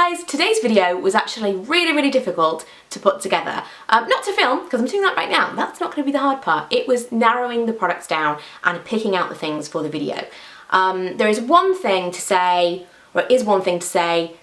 guys, today's video was actually really difficult to put together. Not to film, because I'm doing that right now. That's not going to be the hard part. It was narrowing the products down and picking out the things for the video. There is one thing to say, or it is one thing to say,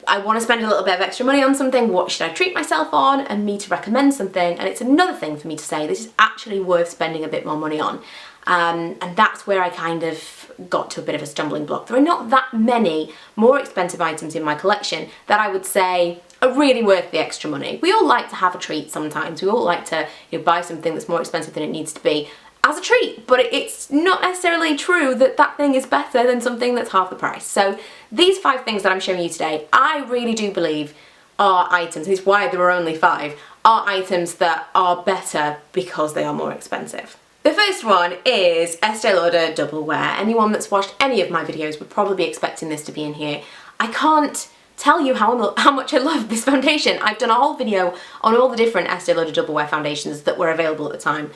I want to spend a little bit of extra money on something, what should I treat myself on, and me to recommend something, and it's another thing for me to say this is actually worth spending a bit more money on. And that's where I kind of got to a bit of a stumbling block. There are not that many more expensive items in my collection that I would say are really worth the extra money. We all like to have a treat sometimes. We all like to buy something that's more expensive than it needs to be as a treat, but it's not necessarily true that that thing is better than something that's half the price. So these 5 things that I'm showing you today, I really do believe are items, this is why there are only 5, are items that are better because they are more expensive. The first one is Estee Lauder Double Wear. Anyone that's watched any of my videos would probably be expecting this to be in here. I can't tell you how much I love this foundation. I've done a whole video on all the different Estee Lauder Double Wear foundations that were available at the time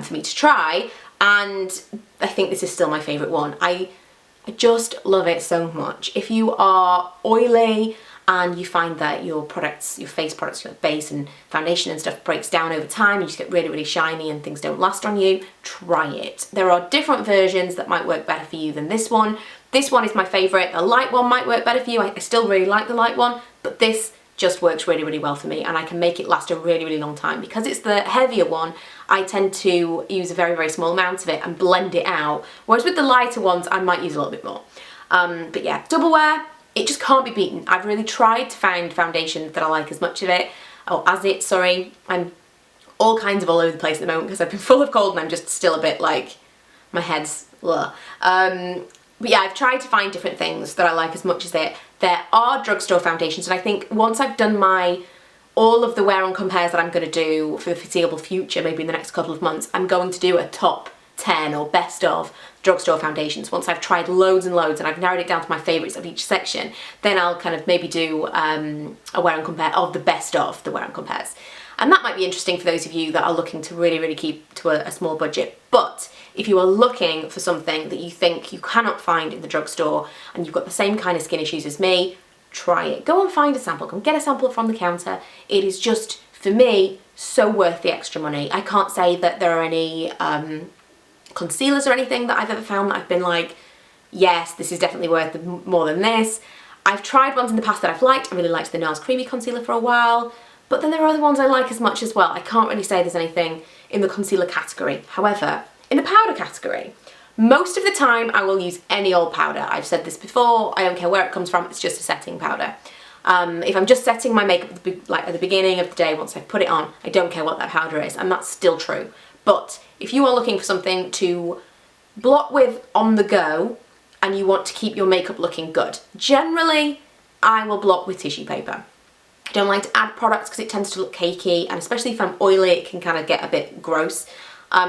for me to try, and I think this is still my favourite one. I just love it so much. If you are oily and you find that your products, your face products, your base and foundation and stuff breaks down over time, you just get really shiny and things don't last on you, try it. There are different versions that might work better for you than this one. This one is my favourite. The light one might work better for you. I still really like the light one, but this just works really well for me, and I can make it last a really long time. Because it's the heavier one, I tend to use a very small amount of it and blend it out, whereas with the lighter ones I might use a little bit more. But yeah, Double Wear, it just can't be beaten. I've really tried to find foundations that I like as much of it, or as it, sorry. I'm all kinds of all over the place at the moment because I've been full of cold and I'm just still a bit like, my head's ugh. But yeah, I've tried to find different things that I like as much as it. There are drugstore foundations, and I think once I've done all of the wear on compares that I'm going to do for the foreseeable future, maybe in the next couple of months, I'm going to do a top 10 or best of drugstore foundations. Once I've tried loads and loads and I've narrowed it down to my favourites of each section, then I'll kind of maybe do a wear and compare of the best of the wear and compares. And that might be interesting for those of you that are looking to really keep to a small budget. But if you are looking for something that you think you cannot find in the drugstore and you've got the same kind of skin issues as me, try it. Go and find a sample. Go and get a sample from the counter. It is just, for me, so worth the extra money. I can't say that there are any concealers or anything that I've ever found that I've been like, yes, this is definitely worth more than this. I've tried ones in the past that I've liked. I really liked the NARS Creamy Concealer for a while, but then there are other ones I like as much as well. I can't really say there's anything in the concealer category. However, in the powder category, most of the time I will use any old powder. I've said this before, I don't care where it comes from, it's just a setting powder. If I'm just setting my makeup like at the beginning of the day, once I've put it on, I don't care what that powder is, and that's still true. But if you are looking for something to blot with on the go and you want to keep your makeup looking good, generally I will blot with tissue paper. I don't like to add products because it tends to look cakey, and especially if I'm oily it can kind of get a bit gross.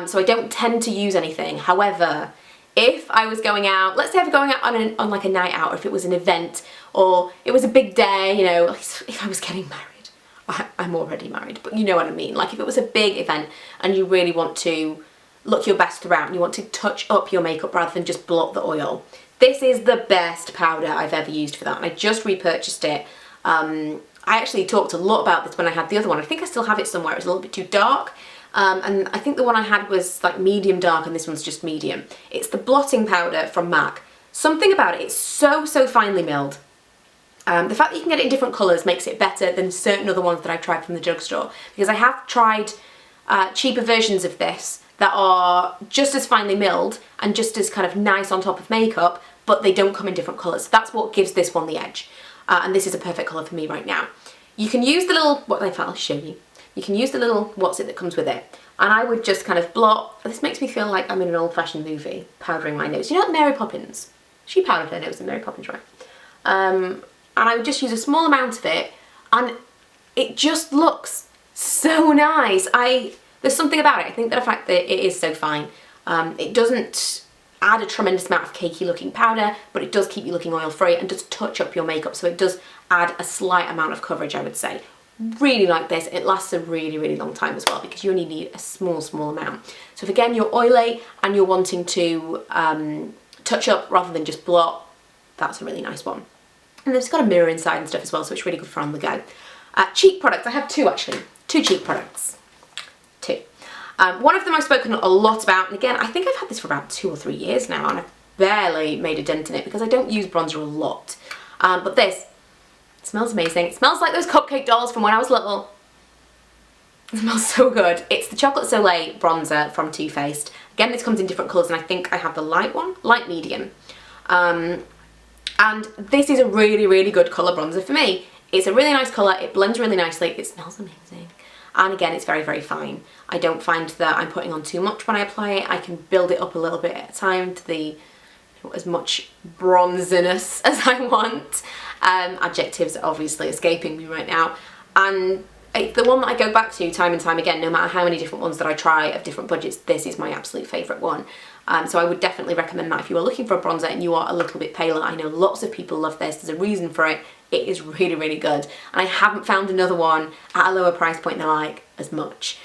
So I don't tend to use anything. However, if I was going out, let's say I was going out on like a night out, or if it was an event or it was a big day, you know, if I was getting married. I'm already married, but you know what I mean. Like if it was a big event and you really want to look your best throughout and you want to touch up your makeup rather than just blot the oil, this is the best powder I've ever used for that, and I just repurchased it. I actually talked a lot about this when I had the other one. I think I still have it somewhere. It was a little bit too dark. And I think the one I had was like medium dark and this one's just medium. It's the blotting powder from MAC. Something about it, it's so finely milled. The fact that you can get it in different colours makes it better than certain other ones that I've tried from the drugstore, because I have tried cheaper versions of this that are just as finely milled and just as kind of nice on top of makeup, but they don't come in different colours. That's what gives this one the edge. And this is a perfect colour for me right now. You can use the little, I'll show you. You can use the little what's it that comes with it. And I would just kind of blot. This makes me feel like I'm in an old-fashioned movie, powdering my nose. You know like Mary Poppins? She powdered her nose in Mary Poppins, right? And I would just use a small amount of it, and it just looks so nice. There's something about it. I think that the fact that it is so fine, it doesn't add a tremendous amount of cakey looking powder, but it does keep you looking oil free and does touch up your makeup, so it does add a slight amount of coverage, I would say. Really like this. It lasts a really long time as well, because you only need a small amount. So if again you're oily and you're wanting to touch up rather than just blot, that's a really nice one. And it's got a mirror inside and stuff as well, so it's really good for on the go. Cheek products, I have two actually. Two cheek products. Two. One of them I've spoken a lot about, and again, I think I've had this for about 2 or 3 years now, and I've barely made a dent in it because I don't use bronzer a lot. But this, it smells amazing. It smells like those cupcake dolls from when I was little. It smells so good. It's the Chocolate Soleil bronzer from Too Faced. Again, this comes in different colours, and I think I have the light one, light medium. And this is a really, really good colour bronzer for me. It's a really nice colour, it blends really nicely, it smells amazing. And again, it's very, very fine. I don't find that I'm putting on too much when I apply it. I can build it up a little bit at a time to the as much bronziness as I want. Adjectives are obviously escaping me right now. And it's the one that I go back to time and time again, no matter how many different ones that I try of different budgets, this is my absolute favourite one. So I would definitely recommend that if you are looking for a bronzer and you are a little bit paler. I know lots of people love this, there's a reason for it. It is really, really good. And I haven't found another one at a lower price point that I like as much.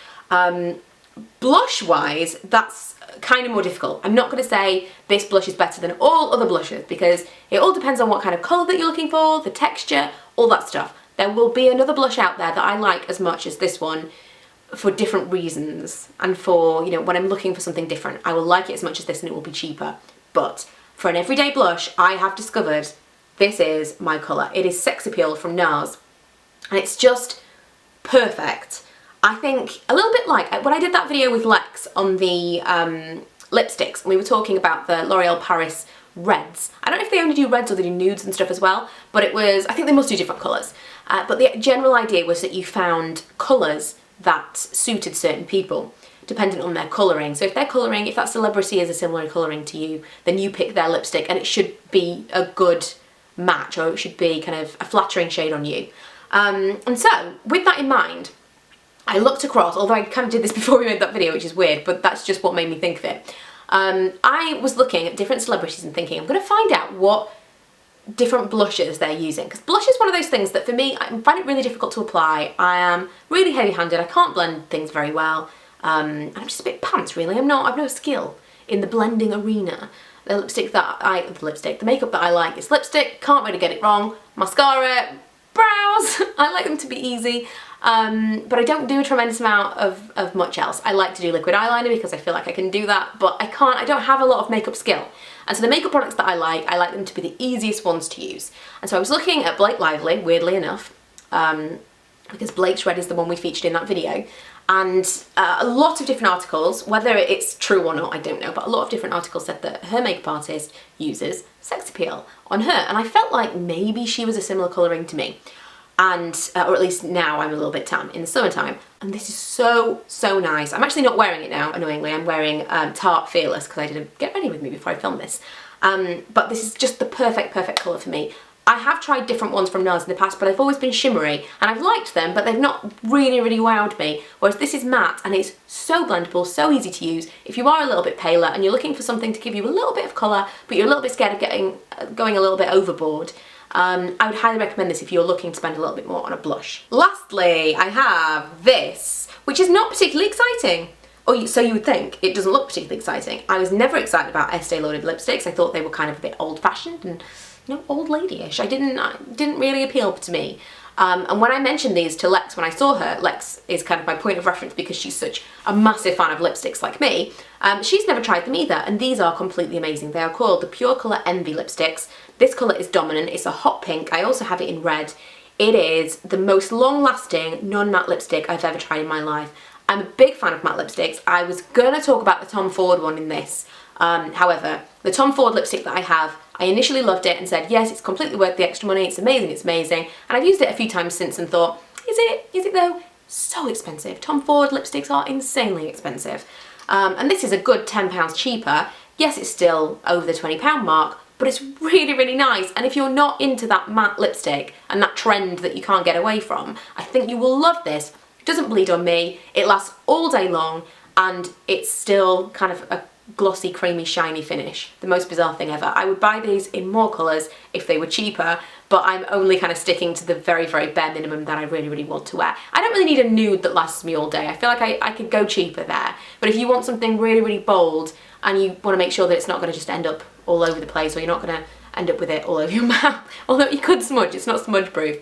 Blush wise, that's kind of more difficult. I'm not going to say this blush is better than all other blushes because it all depends on what kind of colour that you're looking for, the texture, all that stuff. There will be another blush out there that I like as much as this one for different reasons, and for, you know, when I'm looking for something different. I will like it as much as this and it will be cheaper. But for an everyday blush, I have discovered this is my colour. It is Sex Appeal from NARS, and it's just perfect. I think a little bit like when I did that video with Lex on the lipsticks, and we were talking about the L'Oreal Paris reds. I don't know if they only do reds or they do nudes and stuff as well, but it was, I think they must do different colours. But the general idea was that you found colours that suited certain people, depending on their colouring. So if their colouring, if that celebrity is a similar colouring to you, then you pick their lipstick and it should be a good match, or it should be kind of a flattering shade on you. And so, with that in mind, I looked across, although I kind of did this before we made that video, which is weird, but that's just what made me think of it. I was looking at different celebrities and thinking, I'm going to find out what different blushes they're using, because blush is one of those things that for me, I find it really difficult to apply. I am really heavy-handed, I can't blend things very well, and I'm just a bit pants really. I've no skill in the blending arena. The makeup that I like is lipstick, can't really get it wrong, mascara, brows, I like them to be easy, but I don't do a tremendous amount of much else. I like to do liquid eyeliner because I feel like I can do that, but I don't have a lot of makeup skill. And so the makeup products that I like them to be the easiest ones to use. And so I was looking at Blake Lively, weirdly enough, because Blake's Red is the one we featured in that video, and a lot of different articles, whether it's true or not, I don't know, but a lot of different articles said that her makeup artist uses Sex Appeal on her, and I felt like maybe she was a similar colouring to me. And, or at least now I'm a little bit tan in the summertime, and this is so, so nice. I'm actually not wearing it now, annoyingly. I'm wearing Tarte Fearless because I didn't get ready with me before I filmed this. But this is just the perfect colour for me. I have tried different ones from NARS in the past, but they've always been shimmery, and I've liked them, but they've not really wowed me. Whereas this is matte, and it's so blendable, so easy to use. If you are a little bit paler and you're looking for something to give you a little bit of colour, but you're a little bit scared of going a little bit overboard, I would highly recommend this if you're looking to spend a little bit more on a blush. Lastly, I have this, which is not particularly exciting. Or so you would think. It doesn't look particularly exciting. I was never excited about Estee Lauder lipsticks. I thought they were kind of a bit old-fashioned and, you know, old lady-ish. It didn't really appeal to me. And when I mentioned these to Lex when I saw her, Lex is kind of my point of reference because she's such a massive fan of lipsticks like me, she's never tried them either, and these are completely amazing. They are called the Pure Colour Envy lipsticks. This colour is dominant, it's a hot pink. I also have it in red. It is the most long-lasting non-matte lipstick I've ever tried in my life. I'm a big fan of matte lipsticks. I was gonna talk about the Tom Ford one in this. However, the Tom Ford lipstick that I have, I initially loved it and said, yes, it's completely worth the extra money, it's amazing. And I've used it a few times since and thought, is it though? So expensive. Tom Ford lipsticks are insanely expensive. And this is a good £10 cheaper. Yes, it's still over the £20 mark, but it's really nice. And if you're not into that matte lipstick and that trend that you can't get away from, I think you will love this. It doesn't bleed on me, it lasts all day long, and it's still kind of a glossy, creamy, shiny finish. The most bizarre thing ever. I would buy these in more colours if they were cheaper, but I'm only kind of sticking to the very bare minimum that I really want to wear. I don't really need a nude that lasts me all day. I feel like I could go cheaper there. But if you want something really bold and you want to make sure that it's not going to just end up all over the place, or you're not going to end up with it all over your mouth. Although you could smudge, it's not smudge proof.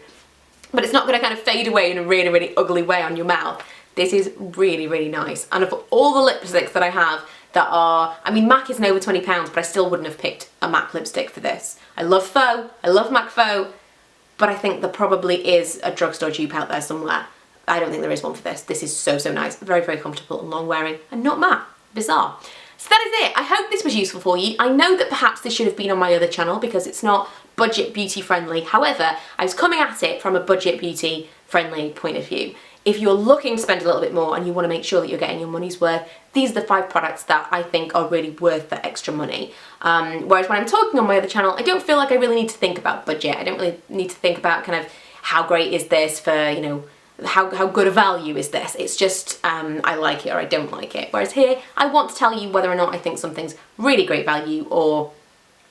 But it's not going to kind of fade away in a really, really ugly way on your mouth. This is really, really nice. And of all the lipsticks that I have that are, I mean, MAC isn't over £20, but I still wouldn't have picked a MAC lipstick for this. I love faux, I love MAC faux, but I think there probably is a drugstore dupe out there somewhere. I don't think there is one for this. This is so, so nice. Very, very comfortable and long wearing and not matte. Bizarre. So that is it. I hope this was useful for you. I know that perhaps this should have been on my other channel because it's not budget beauty friendly. However, I was coming at it from a budget beauty friendly point of view. If you're looking to spend a little bit more and you want to make sure that you're getting your money's worth, these are the 5 products that I think are really worth the extra money. Whereas when I'm talking on my other channel, I don't feel like I really need to think about budget. I don't really need to think about kind of how great is this for, you know, how good a value is this. It's just I like it or I don't like it. Whereas here, I want to tell you whether or not I think something's really great value or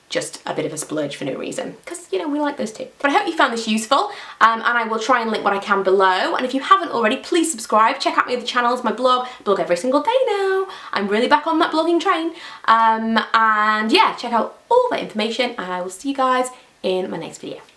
just a bit of a splurge for no reason, because, you know, we like those too. But I hope you found this useful, and I will try and link what I can below. And if you haven't already, please subscribe. Check out my other channels, my blog every single day now. I'm really back on that blogging train. And yeah, check out all that information, and I will see you guys in my next video.